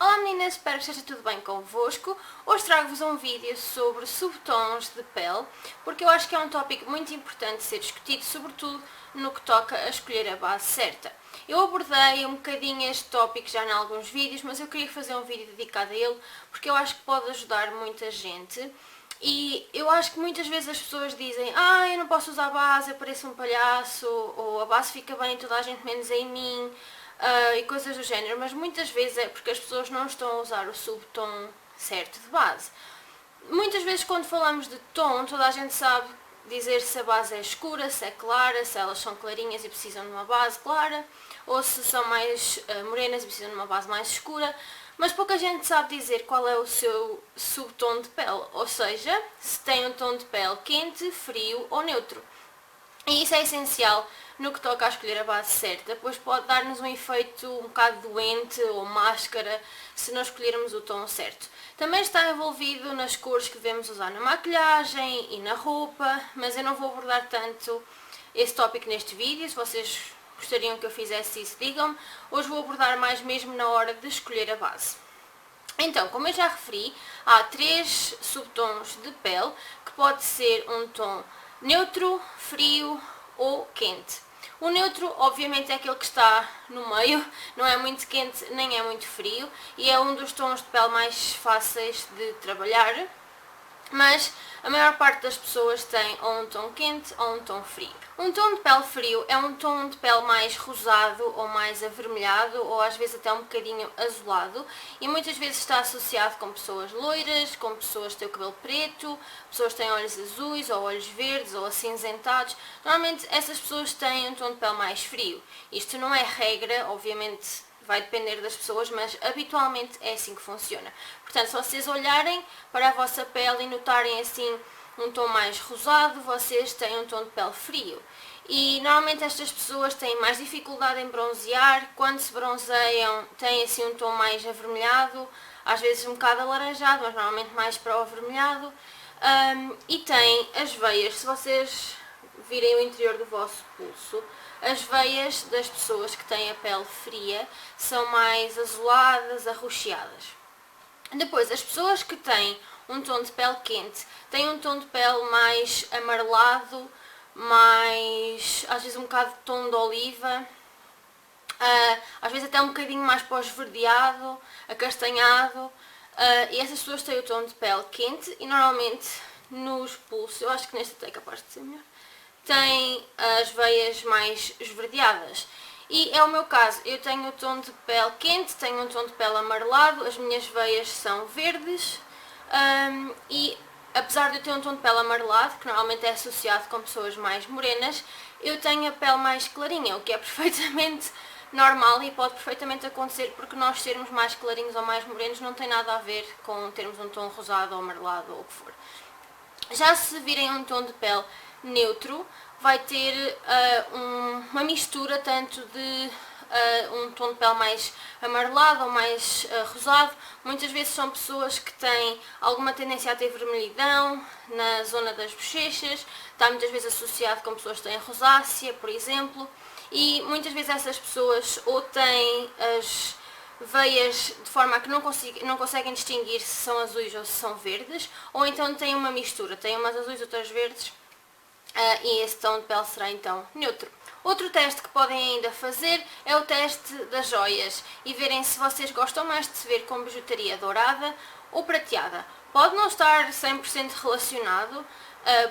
Olá meninas, espero que esteja tudo bem convosco. Hoje trago-vos um vídeo sobre subtons de pele, porque eu acho que é um tópico muito importante de ser discutido, sobretudo no que toca a escolher a base certa. Eu abordei um bocadinho este tópico já em alguns vídeos, mas eu queria fazer um vídeo dedicado a ele, porque eu acho que pode ajudar muita gente. E eu acho que muitas vezes as pessoas dizem eu não posso usar base, eu pareço um palhaço, ou a base fica bem em toda a gente menos em mim. E coisas do género, mas muitas vezes é porque as pessoas não estão a usar o subtom certo de base. Muitas vezes quando falamos de tom, toda a gente sabe dizer se a base é escura, se é clara, se elas são clarinhas e precisam de uma base clara, ou se são mais morenas e precisam de uma base mais escura, mas pouca gente sabe dizer qual é o seu subtom de pele, ou seja, se tem um tom de pele quente, frio ou neutro. E isso é essencial no que toca a escolher a base certa, pois pode dar-nos um efeito um bocado doente ou máscara se não escolhermos o tom certo. Também está envolvido nas cores que devemos usar na maquilhagem e na roupa, mas eu não vou abordar tanto esse tópico neste vídeo. Se vocês gostariam que eu fizesse isso, digam-me. Hoje vou abordar mais mesmo na hora de escolher a base. Então, como eu já referi, há 3 subtons de pele, que pode ser um tom neutro, frio ou quente. O neutro, obviamente, é aquele que está no meio, não é muito quente nem é muito frio, e é um dos tons de pele mais fáceis de trabalhar, mas a maior parte das pessoas tem ou um tom quente ou um tom frio. Um tom de pele frio é um tom de pele mais rosado ou mais avermelhado ou às vezes até um bocadinho azulado e muitas vezes está associado com pessoas loiras, com pessoas que têm o cabelo preto, pessoas que têm olhos azuis ou olhos verdes ou acinzentados. Normalmente essas pessoas têm um tom de pele mais frio. Isto não é regra, obviamente vai depender das pessoas, mas habitualmente é assim que funciona. Portanto, se vocês olharem para a vossa pele e notarem assim um tom mais rosado, vocês têm um tom de pele frio. E normalmente estas pessoas têm mais dificuldade em bronzear, quando se bronzeiam têm assim um tom mais avermelhado, às vezes um bocado alaranjado, mas normalmente mais para o avermelhado. E têm as veias, se vocês virem o interior do vosso pulso, as veias das pessoas que têm a pele fria são mais azuladas, arroxeadas. Depois, as pessoas que têm um tom de pele quente têm um tom de pele mais amarelado, mais, às vezes um bocado de tom de oliva, às vezes até um bocadinho mais para o esverdeado, acastanhado, e essas pessoas têm o tom de pele quente e normalmente nos pulsos, eu acho que neste até é capaz de ser melhor, tem as veias mais esverdeadas. E é o meu caso, eu tenho o tom de pele quente, tenho um tom de pele amarelado, as minhas veias são verdes e apesar de eu ter um tom de pele amarelado, que normalmente é associado com pessoas mais morenas, eu tenho a pele mais clarinha, o que é perfeitamente normal e pode perfeitamente acontecer porque nós sermos mais clarinhos ou mais morenos não tem nada a ver com termos um tom rosado ou amarelado ou o que for. Já se virem um tom de pele neutro, vai ter uma mistura tanto de um tom de pele mais amarelado ou mais rosado. Muitas vezes são pessoas que têm alguma tendência a ter vermelhidão na zona das bochechas, está muitas vezes associado com pessoas que têm rosácea, por exemplo, e muitas vezes essas pessoas ou têm as veias de forma a que não conseguem distinguir se são azuis ou se são verdes, ou então têm uma mistura, têm umas azuis, outras verdes, e esse tom de pele será então neutro. Outro teste que podem ainda fazer é o teste das joias e verem se vocês gostam mais de se ver com bijutaria dourada ou prateada. Pode não estar 100% relacionado,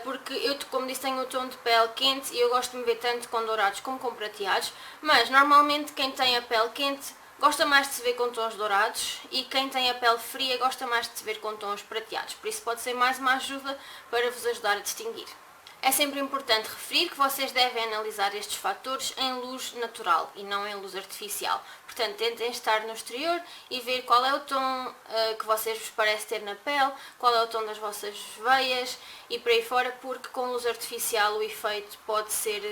porque eu, como disse, tenho o tom de pele quente e eu gosto de me ver tanto com dourados como com prateados, mas normalmente quem tem a pele quente gosta mais de se ver com tons dourados e quem tem a pele fria gosta mais de se ver com tons prateados, por isso pode ser mais uma ajuda para vos ajudar a distinguir. É sempre importante referir que vocês devem analisar estes fatores em luz natural e não em luz artificial. Portanto, tentem estar no exterior e ver qual é o tom que vocês vos parece ter na pele, qual é o tom das vossas veias e por aí fora, porque com luz artificial o efeito pode ser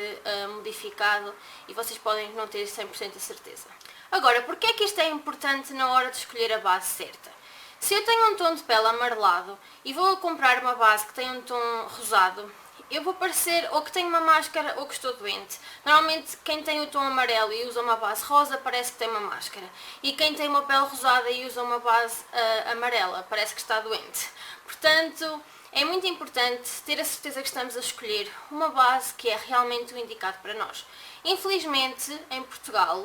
modificado e vocês podem não ter 100% de certeza. Agora, porque é que isto é importante na hora de escolher a base certa? Se eu tenho um tom de pele amarelado e vou comprar uma base que tem um tom rosado, eu vou parecer ou que tenho uma máscara ou que estou doente. Normalmente quem tem o tom amarelo e usa uma base rosa parece que tem uma máscara. E quem tem uma pele rosada e usa uma base amarela parece que está doente. Portanto, é muito importante ter a certeza que estamos a escolher uma base que é realmente o indicado para nós. Infelizmente, em Portugal,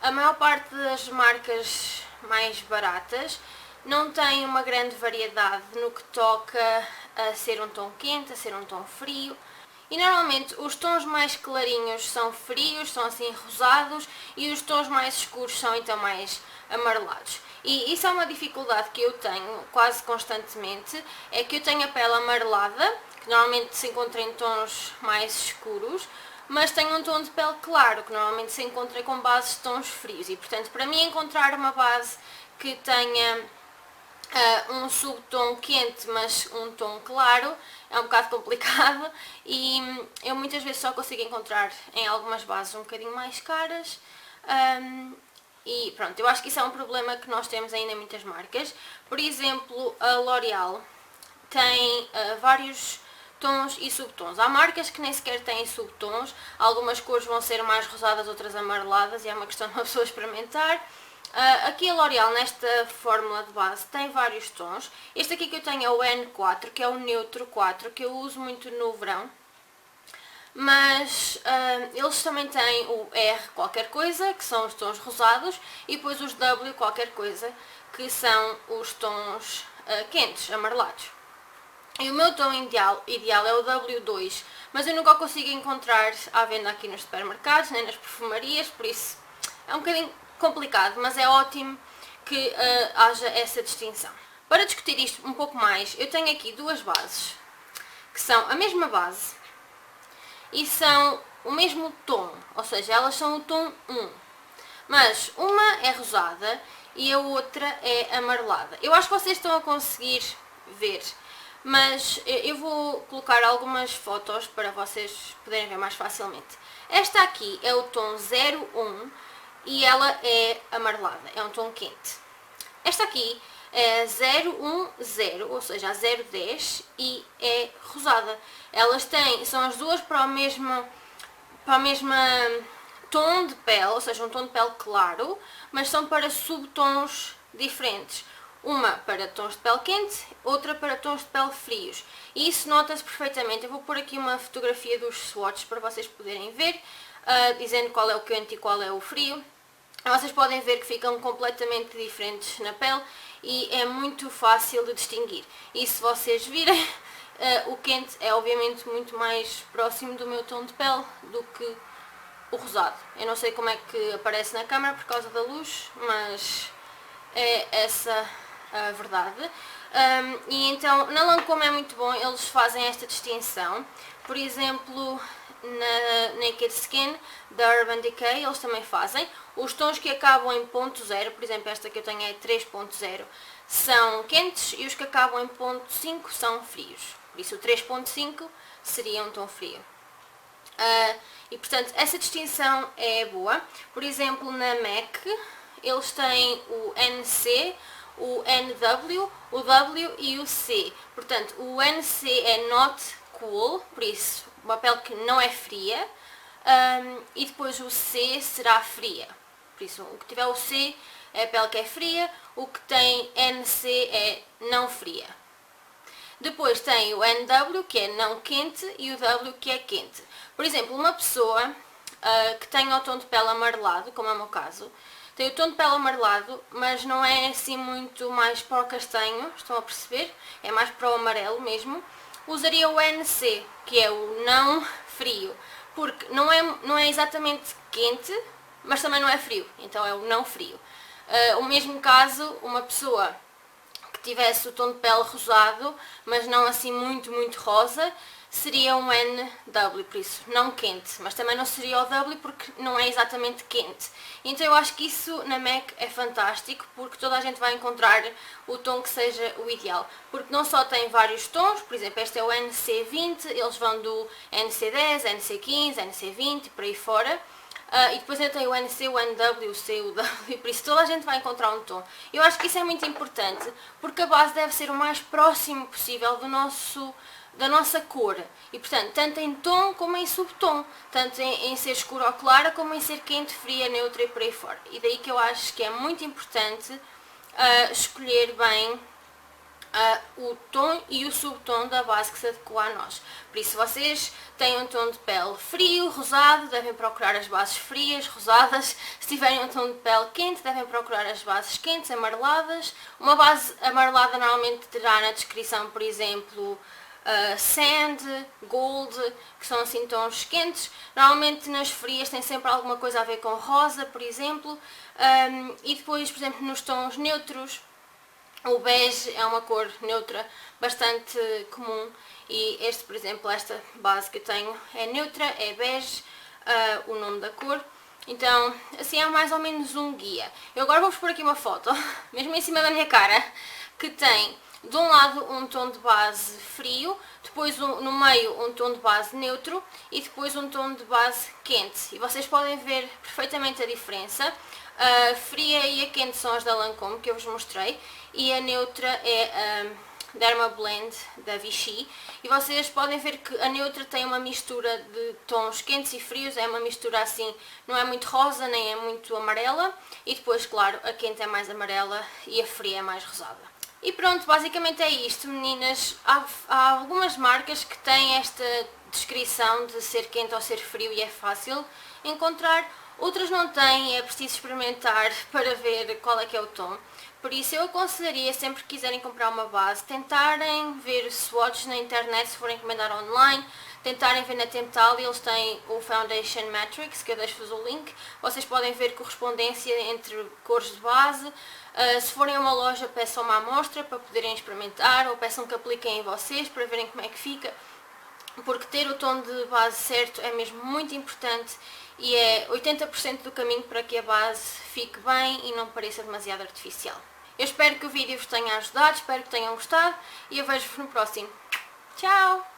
a maior parte das marcas mais baratas não tem uma grande variedade no que toca a ser um tom quente, a ser um tom frio. E normalmente os tons mais clarinhos são frios, são assim rosados, e os tons mais escuros são então mais amarelados. E isso é uma dificuldade que eu tenho quase constantemente, é que eu tenho a pele amarelada, que normalmente se encontra em tons mais escuros, mas tenho um tom de pele claro, que normalmente se encontra com bases de tons frios. E portanto, para mim encontrar uma base que tenha um subtom quente, mas um tom claro, é um bocado complicado, e eu muitas vezes só consigo encontrar em algumas bases um bocadinho mais caras. E pronto, eu acho que isso é um problema que nós temos ainda em muitas marcas. Por exemplo, a L'Oréal tem vários tons e subtons. Há marcas que nem sequer têm subtons, algumas cores vão ser mais rosadas, outras amareladas, e é uma questão de uma pessoa experimentar. Aqui a L'Oréal, nesta fórmula de base, tem vários tons. Este aqui que eu tenho é o N4, que é o Neutro 4, que eu uso muito no verão. Mas eles também têm o R qualquer coisa, que são os tons rosados, e depois os W qualquer coisa, que são os tons quentes, amarelados. E o meu tom ideal é o W2, mas eu nunca o consigo encontrar à venda aqui nos supermercados, nem nas perfumarias, por isso é um bocadinho complicado, mas é ótimo que haja essa distinção. Para discutir isto um pouco mais, eu tenho aqui duas bases, que são a mesma base e são o mesmo tom, ou seja, elas são o tom 1, mas uma é rosada e a outra é amarelada. Eu acho que vocês estão a conseguir ver, mas eu vou colocar algumas fotos para vocês poderem ver mais facilmente. Esta aqui é o tom 01 e ela é amarelada, é um tom quente. Esta aqui é 010, ou seja, a 010, e é rosada. Elas são as duas para o mesmo tom de pele, ou seja, um tom de pele claro, mas são para subtons diferentes. Uma para tons de pele quente, outra para tons de pele frios. E isso nota-se perfeitamente. Eu vou pôr aqui uma fotografia dos swatches para vocês poderem ver, dizendo qual é o quente e qual é o frio. Vocês podem ver que ficam completamente diferentes na pele e é muito fácil de distinguir. E se vocês virem, o quente é obviamente muito mais próximo do meu tom de pele do que o rosado. Eu não sei como é que aparece na câmera por causa da luz, mas é essa a verdade. E então na Lancôme é muito bom, eles fazem esta distinção. Por exemplo, na Naked Skin da Urban Decay eles também fazem. Os tons que acabam em ponto zero, por exemplo esta que eu tenho é 3.0, são quentes, e os que acabam em ponto 5 são frios. Por isso o 3.5 seria um tom frio. E portanto essa distinção é boa. Por exemplo, na MAC eles têm o NC, o NW, o W e o C. Portanto, o NC é Not Cool, por isso uma pele que não é fria, e depois o C será fria. Por isso, o que tiver o C é a pele que é fria, o que tem NC é não fria. Depois tem o NW, que é não quente, e o W, que é quente. Por exemplo, uma pessoa que tem o tom de pele amarelado, como é o meu caso, tem o tom de pele amarelado, mas não é assim muito mais para o castanho, estão a perceber? É mais para o amarelo mesmo. Usaria o NC, que é o não frio, porque não é exatamente quente, mas também não é frio, então é o não frio. O mesmo caso, uma pessoa que tivesse o tom de pele rosado, mas não assim muito rosa, seria um NW, por isso não quente, mas também não seria o W porque não é exatamente quente. Então eu acho que isso na MAC é fantástico, porque toda a gente vai encontrar o tom que seja o ideal, porque não só tem vários tons, por exemplo este é o NC20, eles vão do NC10, NC15, NC20 e por aí fora. E depois ainda tem o NC, o NW, o C, o W, por isso toda a gente vai encontrar um tom. Eu acho que isso é muito importante, porque a base deve ser o mais próximo possível da nossa cor. E portanto, tanto em tom como em subtom, tanto em ser escura ou clara, como em ser quente, fria, neutra e por aí fora. E daí que eu acho que é muito importante escolher bem o tom e o subtom da base que se adequa a nós. Por isso, se vocês têm um tom de pele frio, rosado, devem procurar as bases frias, rosadas. Se tiverem um tom de pele quente, devem procurar as bases quentes, amareladas. Uma base amarelada normalmente terá na descrição, por exemplo, sand, gold, que são assim tons quentes. Normalmente nas frias tem sempre alguma coisa a ver com rosa, por exemplo. E depois, por exemplo, nos tons neutros, o bege é uma cor neutra bastante comum e este, por exemplo, esta base que eu tenho é neutra, é bege, o nome da cor. Então, assim é mais ou menos um guia. Eu agora vou-vos pôr aqui uma foto, mesmo em cima da minha cara, que tem de um lado um tom de base frio, depois no meio um tom de base neutro e depois um tom de base quente. E vocês podem ver perfeitamente a diferença. A fria e a quente são as da Lancôme, que eu vos mostrei, e a neutra é a Derma Blend da Vichy. E vocês podem ver que a neutra tem uma mistura de tons quentes e frios, é uma mistura assim, não é muito rosa nem é muito amarela. E depois, claro, a quente é mais amarela e a fria é mais rosada. E pronto, basicamente é isto, meninas. Há algumas marcas que têm esta descrição de ser quente ou ser frio e é fácil encontrar. Outras não têm, é preciso experimentar para ver qual é que é o tom. Por isso eu aconselharia, sempre que quiserem comprar uma base, tentarem ver swatches na internet, se forem encomendar online, tentarem ver na Temptal, eles têm o Foundation Matrix, que eu deixo-vos o link. Vocês podem ver correspondência entre cores de base. Se forem a uma loja, peçam uma amostra para poderem experimentar, ou peçam que apliquem em vocês para verem como é que fica. Porque ter o tom de base certo é mesmo muito importante e é 80% do caminho para que a base fique bem e não pareça demasiado artificial. Eu espero que o vídeo vos tenha ajudado, espero que tenham gostado e eu vejo-vos no próximo. Tchau!